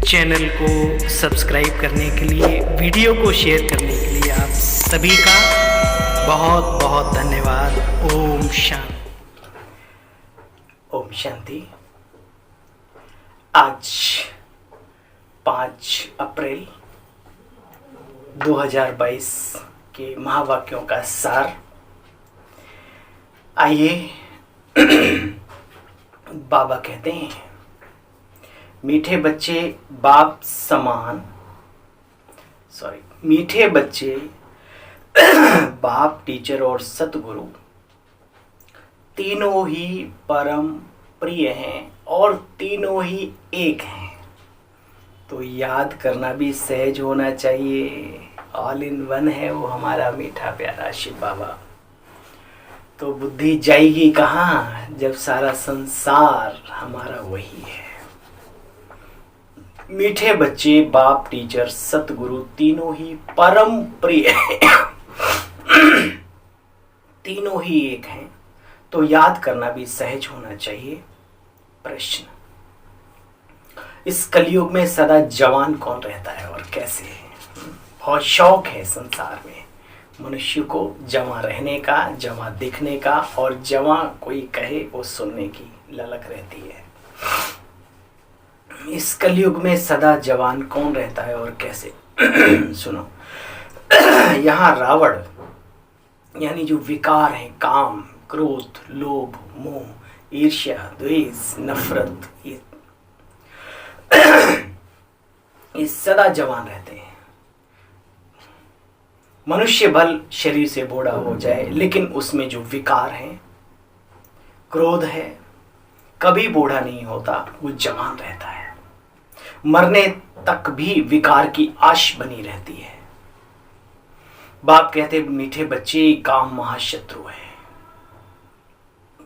Channel को subscribe करने के लिए, वीडियो को शेयर करने के लिए आप सभी का बहुत बहुत धन्यवाद। ओम शांति। ओम शांति। आज 5 अप्रैल 2022 के महावाक्यों का सार। आइए बाबा कहते हैं, मीठे बच्चे बाप समान, मीठे बच्चे बाप, टीचर और सतगुरु तीनों ही परम प्रिय हैं और तीनों ही एक हैं। तो याद करना भी सहज होना चाहिए। ऑल इन वन है वो हमारा मीठा प्यारा शिव बाबा। तो बुद्धि जाएगी कहाँ जब सारा संसार हमारा वही है। मीठे बच्चे बाप, टीचर, सतगुरु तीनों ही परम प्रिय हैं। तीनों ही एक हैं। तो याद करना भी सहज होना चाहिए। प्रश्न, इस कलयुग में सदा जवान कौन रहता है और कैसे है? बहुत शौक है संसार में मनुष्य को जवां रहने का, जवां दिखने का, और जवां कोई कहे वो सुनने की ललक रहती है। इस कलयुग में सदा जवान कौन रहता है और कैसे? सुनो, यहाँ रावण यानी जो विकार है, काम, क्रोध, लोभ, मोह, ईर्ष्या, द्वेष, नफरत, ये सदा जवान रहते हैं। मनुष्य भल शरीर से बूढ़ा हो जाए, लेकिन उसमें जो विकार है, क्रोध है, कभी बूढ़ा नहीं होता, वो जवान रहता है। मरने तक भी विकार की आश बनी रहती है। बाप कहते मीठे बच्चे काम महाशत्रु है,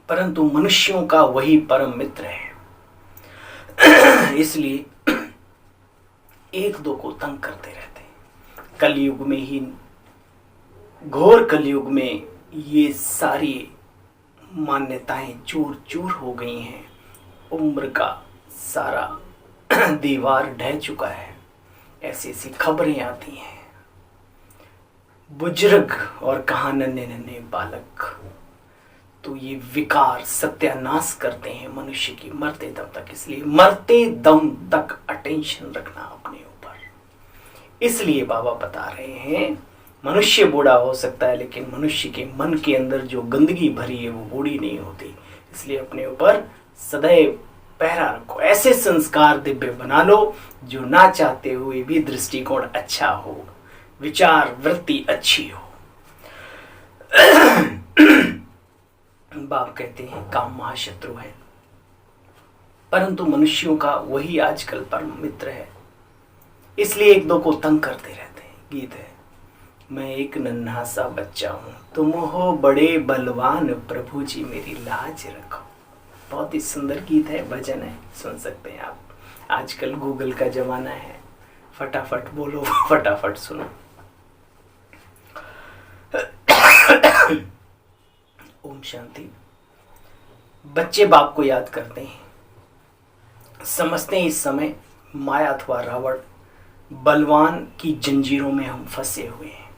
परंतु मनुष्यों का वही परम मित्र है। इसलिए एक दो को तंग करते रहते हैं। कलयुग में ही, घोर कलयुग में ये सारी मान्यताएं चूर चूर हो गई हैं। उम्र का सारा दीवार ढह चुका है। ऐसी ऐसी खबरें आती हैं। बुजुर्ग और कहाँ नन्हे नन्हे बालक। तो ये विकार सत्यानाश करते हैं मनुष्य की मरते दम तक। इसलिए मरते दम तक अटेंशन रखना अपने ऊपर। इसलिए बाबा बता रहे हैं, मनुष्य बूढ़ा हो सकता है, लेकिन मनुष्य के मन के अंदर जो गंदगी भरी है वो बूढ़ी नहीं होती। इसलिए अपने ऊपर सदैव पहरा रखो। ऐसे संस्कार दिव्य बना लो जो ना चाहते हुए भी दृष्टिकोण अच्छा हो, विचार वृत्ति अच्छी हो। बाप कहते हैं काम महाशत्रु है, परंतु मनुष्यों का वही आजकल परम मित्र है। इसलिए एक दो को तंग करते रहते हैं। गीत है, मैं एक नन्हा सा बच्चा हूं, तुम हो बड़े बलवान, प्रभु जी मेरी लाज रखो। बहुत ही सुंदर गीत है, भजन है, सुन सकते हैं आप। आजकल गूगल का जमाना है, फटाफट बोलो, फटाफट सुनो। ओम शांति। बच्चे बाप को याद करते हैं, समझते हैं इस समय माया अथवा रावण बलवान की जंजीरों में हम फंसे हुए हैं।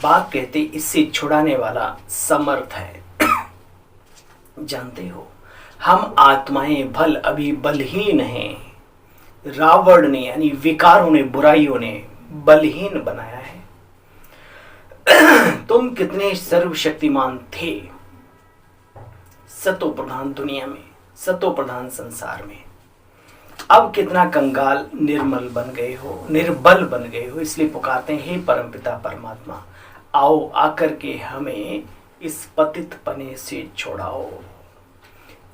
बाप कहते इससे छुड़ाने वाला समर्थ है। जानते हो, हम आत्माएं भल अभी बलहीन हैं। रावण ने यानी विकारों ने, बुराइयों ने बलहीन बनाया है। तुम कितने सर्वशक्तिमान थे सतो प्रधान दुनिया में, सतो प्रधान संसार में। अब कितना कंगाल निर्मल बन गए हो, निर्बल बन गए हो। इसलिए पुकारते हैं, हे परमपिता परमात्मा, आओ आकर के हमें इस पतित पने से छुड़ाओ।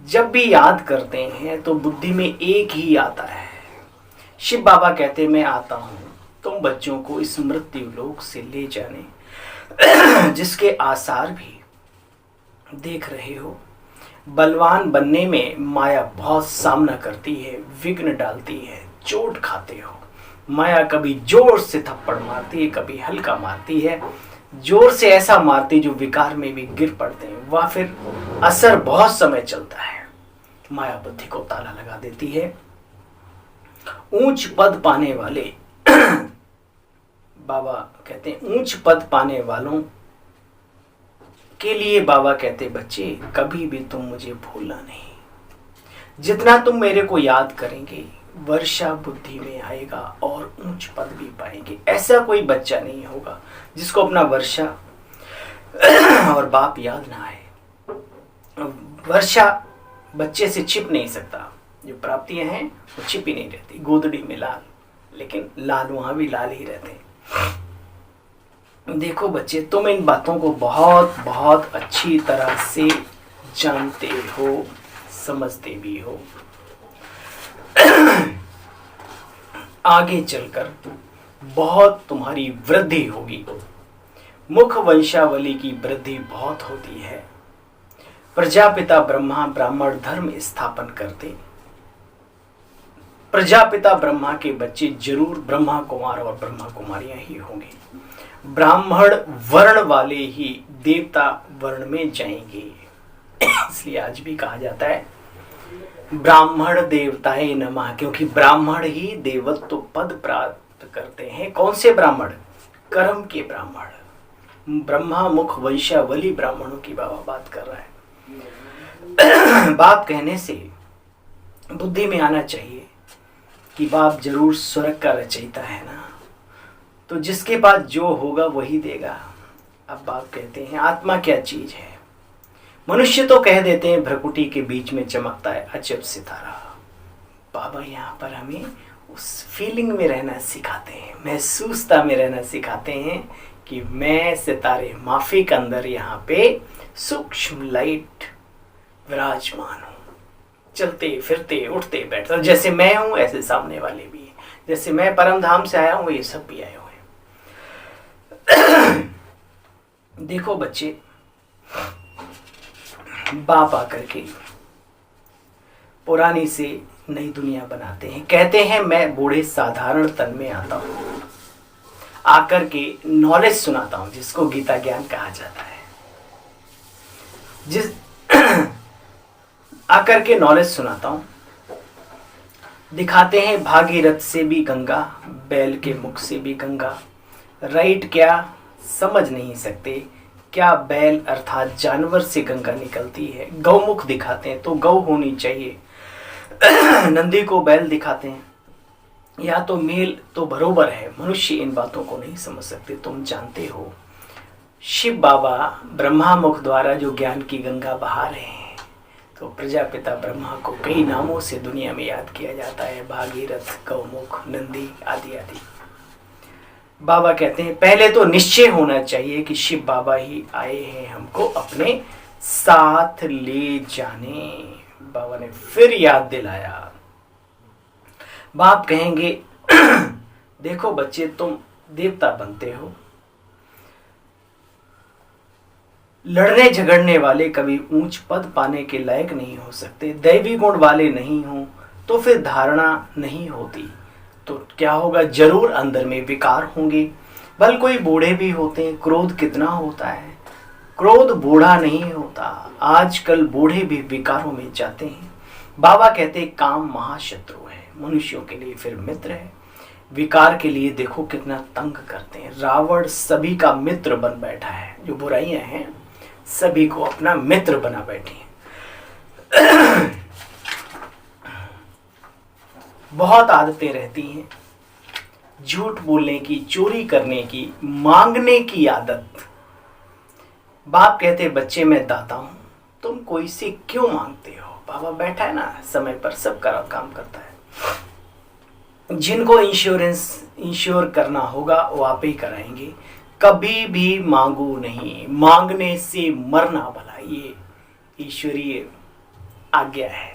जब भी याद करते हैं तो बुद्धि में एक ही आता है। शिव बाबा कहते मैं आता हूं तुम बच्चों को इस मृत्यु लोक से ले जाने, जिसके आसार भी देख रहे हो। बलवान बनने में माया बहुत सामना करती है, विघ्न डालती है, चोट खाते हो। माया कभी जोर से थप्पड़ मारती है, कभी हल्का मारती है। जोर से ऐसा मारती जो विकार में भी गिर पड़ते हैं, वह फिर असर बहुत समय चलता है। माया बुद्धि को ताला लगा देती है। ऊंच पद पाने वाले बाबा कहते हैं ऊंच पद पाने वालों के लिए बाबा कहते बच्चे कभी भी तुम मुझे भूलना नहीं। जितना तुम मेरे को याद करेंगे वर्षा बुद्धि में आएगा और ऊंच पद भी पाएंगे। ऐसा कोई बच्चा नहीं होगा जिसको अपना वर्षा और बाप याद ना आए। वर्षा बच्चे से छिप नहीं सकता, जो प्राप्तियां हैं वो छिपी नहीं रहती। गोदड़ी में लाल, लेकिन लाल वहां भी लाल ही रहते हैं। देखो बच्चे, तुम इन बातों को बहुत बहुत अच्छी तरह से जानते हो, समझते भी हो। आगे चलकर बहुत तुम्हारी वृद्धि होगी। मुख वंशावली की वृद्धि बहुत होती है। प्रजापिता ब्रह्मा ब्राह्मण धर्म स्थापन करते। प्रजापिता ब्रह्मा के बच्चे जरूर ब्रह्मा कुमार और ब्रह्मा कुमारियां ही होंगे। ब्राह्मण वर्ण वाले ही देवता वर्ण में जाएंगे। इसलिए आज भी कहा जाता है ब्राह्मण देवताए नमः, क्योंकि ब्राह्मण ही देवत्व पद प्राप्त करते हैं। कौन से ब्राह्मण? कर्म के ब्राह्मण। ब्रह्मा मुख वंशावली ब्राह्मणों की बाबा बात कर रहा है। बाप कहने से बुद्धि में आना चाहिए कि बाप जरूर स्वर्ग का रचयिता है ना, तो जिसके पास जो होगा वही देगा। अब बाप कहते हैं आत्मा क्या चीज है? मनुष्य तो कह देते हैं भ्रकुटी के बीच में चमकता है अजब सितारा। बाबा यहाँ पर हमें उस फीलिंग में रहना सिखाते हैं, महसूसता में रहना सिखाते हैं कि मैं सितारे माफिक अंदर यहाँ पे सूक्ष्म लाइट विराजमान हूँ। चलते फिरते उठते बैठते जैसे मैं हूँ ऐसे सामने वाले भी हैं। जैसे मैं परम धाम से आया हूँ ये सब भी आए हुए हैं। देखो बच्चे, बाप आकर के पुरानी से नई दुनिया बनाते हैं। कहते हैं मैं बूढ़े साधारण तन में आता हूं, आकर के नॉलेज सुनाता हूं, जिसको गीता ज्ञान कहा जाता है। जिस आकर के नॉलेज सुनाता हूं। दिखाते हैं भागीरथ से भी गंगा, बैल के मुख से भी गंगा। राइट क्या समझ नहीं सकते, क्या बैल अर्थात जानवर से गंगा निकलती है। गौमुख दिखाते हैं तो गौ होनी चाहिए। नंदी को बैल दिखाते हैं, या तो मेल तो बरोबर है। मनुष्य इन बातों को नहीं समझ सकते। तुम जानते हो शिव बाबा ब्रह्मा मुख द्वारा जो ज्ञान की गंगा बहा रहे हैं, तो प्रजापिता ब्रह्मा को कई नामों से दुनिया में याद किया जाता है। भागीरथ, गौमुख, नंदी आदि आदि। बाबा कहते हैं पहले तो निश्चय होना चाहिए कि शिव बाबा ही आए हैं हमको अपने साथ ले जाने। बाबा ने फिर याद दिलाया। बाप कहेंगे देखो बच्चे, तुम देवता बनते हो। लड़ने झगड़ने वाले कभी ऊंच पद पाने के लायक नहीं हो सकते। दैवी गुण वाले नहीं हो तो फिर धारणा नहीं होती। तो क्या होगा? जरूर अंदर में विकार होंगे। बल कोई बूढ़े भी होते हैं। क्रोध कितना होता है? क्रोध बूढ़ा नहीं होता। आजकल बूढ़े भी विकारों में जाते हैं। बाबा कहते हैं काम महाशत्रु है, मनुष्यों के लिए फिर मित्र है। विकार के लिए देखो कितना तंग करते हैं। रावण सभी का मित्र बन बैठा है। जो बुराइयां हैं सभी को अपना मित्र बना बैठी है। बहुत आदतें रहती हैं, झूठ बोलने की, चोरी करने की, मांगने की आदत। बाप कहते बच्चे मैं दाता हूं, तुम कोई से क्यों मांगते हो? बाबा बैठा है ना, समय पर सब काम करता है। जिनको इंश्योर करना होगा वो आप ही कराएंगे। कभी भी मांगो नहीं, मांगने से मरना भला, ये ईश्वरीय आज्ञा है।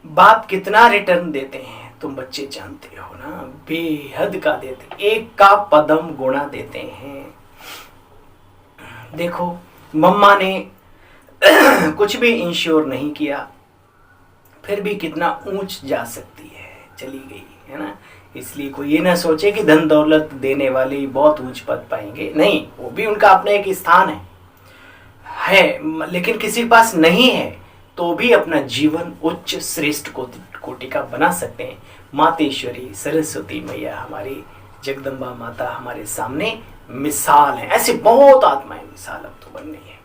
बाप कितना रिटर्न देते हैं तुम बच्चे जानते हो ना, बेहद का देते, एक का पदम गुणा देते हैं। देखो मम्मा ने कुछ भी इंश्योर नहीं किया, फिर भी कितना ऊंच जा सकती है, चली गई है ना। इसलिए कोई ये ना सोचे कि धन दौलत देने वाले बहुत ऊंच पद पाएंगे, नहीं, वो भी उनका अपना एक स्थान है, लेकिन किसी के पास नहीं है तो भी अपना जीवन उच्च श्रेष्ठ कोटि का बना सकते हैं। मातेश्वरी सरस्वती मैया हमारी जगदम्बा माता हमारे सामने मिसाल है। ऐसी बहुत आत्माएं मिसाल अब तो बन रही है।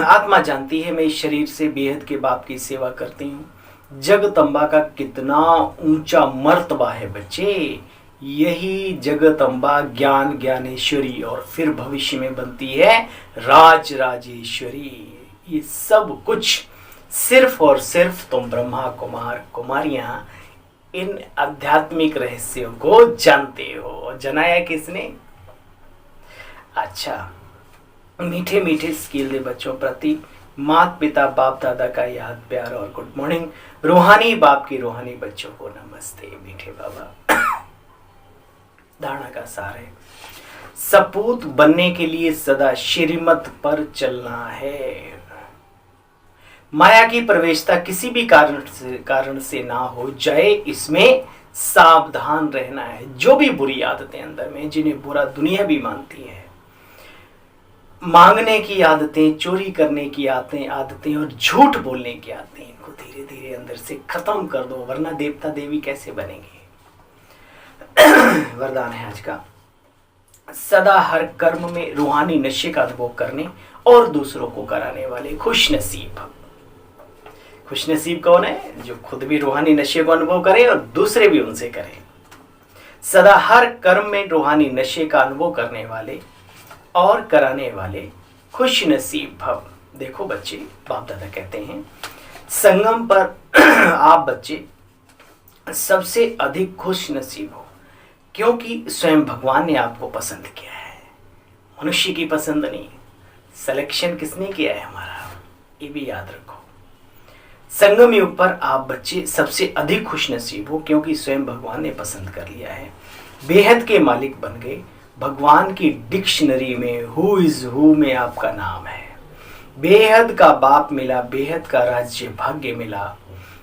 आत्मा जानती है मैं इस शरीर से बेहद के बाप की सेवा करती हूँ। जगदम्बा का कितना ऊंचा मर्तबा है बच्चे। यही जगदम्बा ज्ञान ज्ञानेश्वरी और फिर भविष्य में बनती है राज राजेश्वरी। ये सब कुछ सिर्फ और सिर्फ तुम ब्रह्मा कुमार कुमारियां इन आध्यात्मिक रहस्यों को जानते हो। जनाया किसने? अच्छा, मीठे मीठे स्किल दे बच्चों प्रति माता पिता बाप दादा का याद प्यार और गुड मॉर्निंग। रूहानी बाप की रूहानी बच्चों को नमस्ते मीठे बाबा। धारणा का सार है, सपूत बनने के लिए सदा श्रीमत पर चलना है। माया की प्रवेशता किसी भी कारण से ना हो जाए, इसमें सावधान रहना है। जो भी बुरी आदतें अंदर में, जिन्हें बुरा दुनिया भी मानती है, मांगने की आदतें, चोरी करने की आदतें और झूठ बोलने की आदतें, इनको धीरे धीरे अंदर से खत्म कर दो, वरना देवता देवी कैसे बनेंगे। वरदान है आज का, सदा हर कर्म में रूहानी नशे का अनुभव करने और दूसरों को कराने वाले खुश नसीब। खुश नसीब कौन है? जो खुद भी रूहानी नशे को अनुभव करे और दूसरे भी उनसे करें। सदा हर कर्म में रूहानी नशे का अनुभव करने वाले और कराने वाले खुश नसीब भव। देखो बच्चे, बाप दादा कहते हैं संगम पर आप बच्चे सबसे अधिक खुश नसीब हो, क्योंकि स्वयं भगवान ने आपको पसंद किया है। मनुष्य की पसंद नहीं, सिलेक्शन किसने किया है? हमारा। ये भी याद रखो। संगम युग पर आप बच्चे सबसे अधिक खुश नसीब हो, क्योंकि स्वयं भगवान ने पसंद कर लिया है। बेहद के मालिक बन गए। भगवान की डिक्शनरी में हु इज हु में आपका नाम है। बेहद का बाप मिला, बेहद का राज्य भाग्य मिला,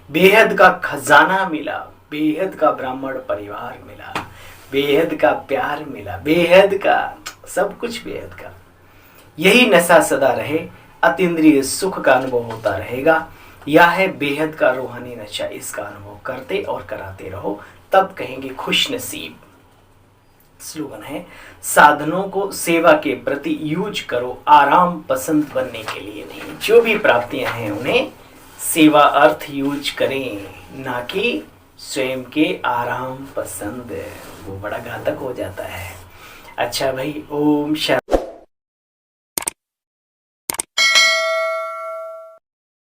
बेहद का खजाना मिला, बेहद का ब्राह्मण परिवार मिला, बेहद का प्यार मिला, बेहद का सब कुछ बेहद का। यही नशा सदा रहे, अतीन्द्रिय सुख का अनुभव होता रहेगा। यह है बेहद का रूहानी नशा। इसका अनुभव करते और कराते रहो, तब कहेंगे खुश नसीब। स्लोगन है, साधनों को सेवा के प्रति यूज करो, आराम पसंद बनने के लिए नहीं। जो भी प्राप्तियां हैं उन्हें सेवा अर्थ यूज करें, ना कि स्वयं के आराम पसंद। वो बड़ा घातक हो जाता है। अच्छा भाई, ओम शांति।